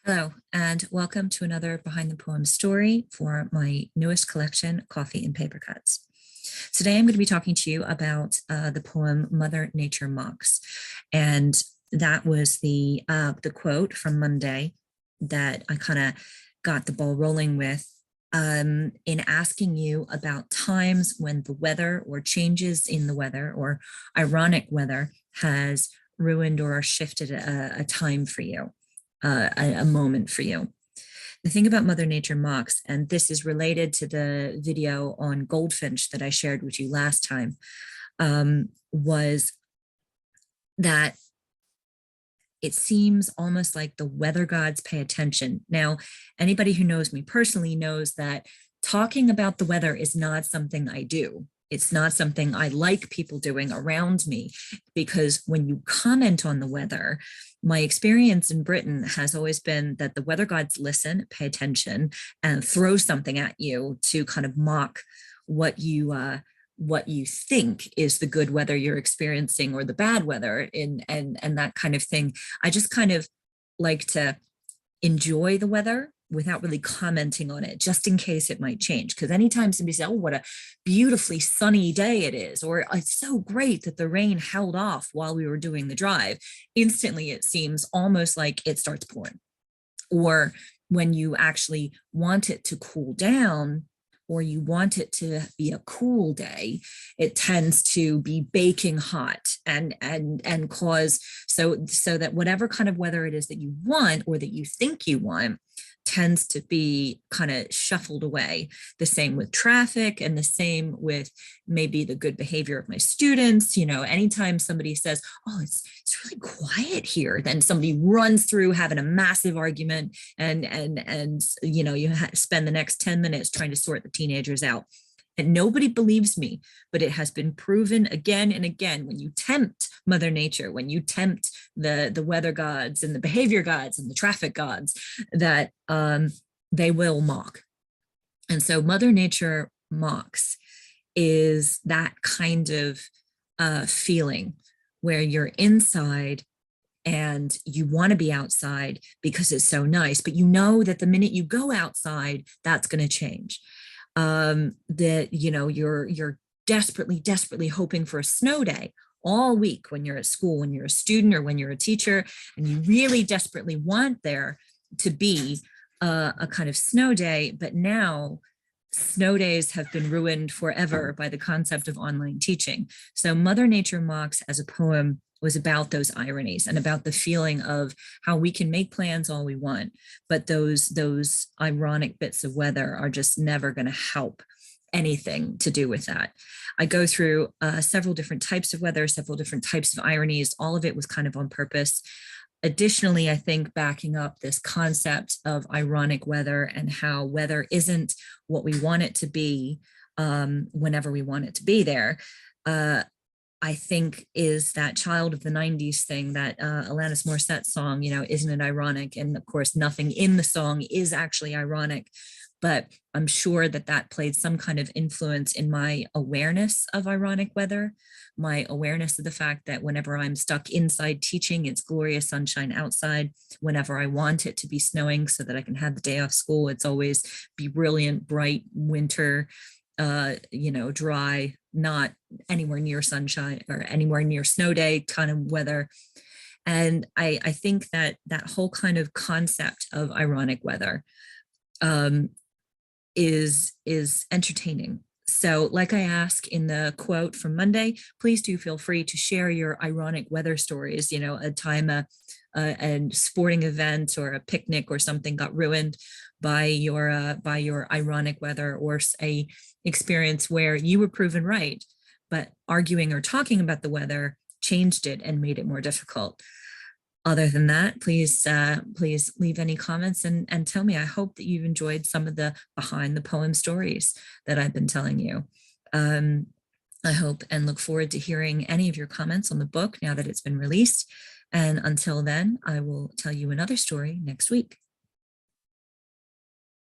Hello, and welcome to another Behind the Poem story for my newest collection, Coffee and Paper Cuts. Today, I'm going to be talking to you about the poem Mother Nature Mocks. And that was the quote from Monday that I kind of got the ball rolling with in asking you about times when the weather or changes in the weather or ironic weather has ruined or shifted a time for you. A moment for you. The thing about Mother Nature Mocks, and this is related to the video on goldfinch that I shared with you last time, was that it seems almost like the weather gods pay attention. Now, anybody who knows me personally knows that talking about the weather is not something I do. It's not something I like people doing around me, because when you comment on the weather, my experience in Britain has always been that the weather gods listen, pay attention, and throw something at you to kind of mock what you think is the good weather you're experiencing or the bad weather and that kind of thing. I just kind of like to enjoy the weather without really commenting on it, just in case it might change. Because anytime somebody says, oh, what a beautifully sunny day it is, or it's so great that the rain held off while we were doing the drive, instantly it seems almost like it starts pouring. Or when you actually want it to cool down, or you want it to be a cool day, it tends to be baking hot and cause so that whatever kind of weather it is that you want or that you think you want tends to be kind of shuffled away. The same with traffic, and the same with maybe the good behavior of my students. You know, anytime somebody says, oh, it's really quiet here, then somebody runs through having a massive argument, and you know, you spend the next 10 minutes trying to sort the teenagers out. And nobody believes me, but it has been proven again and again, when you tempt Mother Nature, when you tempt the weather gods and the behavior gods and the traffic gods, that they will mock. And so Mother Nature Mocks is that kind of feeling where you're inside and you want to be outside because it's so nice, but you know that the minute you go outside, that's going to change. That, you know, you're desperately hoping for a snow day all week when you're at school, when you're a student or when you're a teacher, and you really desperately want there to be a kind of snow day. But now snow days have been ruined forever by the concept of online teaching. So Mother Nature Mocks as a poem was about those ironies and about the feeling of how we can make plans all we want, but those ironic bits of weather are just never going to help anything to do with that. I go through several different types of weather, several different types of ironies. All of it was kind of on purpose. Additionally, I think backing up this concept of ironic weather and how weather isn't what we want it to be whenever we want it to be there, I think is that child of the 90s thing, that Alanis Morissette song, you know, isn't it ironic? And of course, nothing in the song is actually ironic, but I'm sure that that played some kind of influence in my awareness of ironic weather, my awareness of the fact that whenever I'm stuck inside teaching, it's glorious sunshine outside. Whenever I want it to be snowing so that I can have the day off school, it's always be brilliant, bright winter, you know, dry, not anywhere near sunshine or anywhere near snow day kind of weather. And I think that that whole kind of concept of ironic weather is entertaining. So like I ask in the quote from Monday, please do feel free to share your ironic weather stories, you know, a time a sporting event or a picnic or something got ruined by your ironic weather, or a experience where you were proven right, but arguing or talking about the weather changed it and made it more difficult. Other than that, please leave any comments and tell me. I hope that you've enjoyed some of the behind the poem stories that I've been telling you. I hope and look forward to hearing any of your comments on the book now that it's been released. And until then, I will tell you another story next week.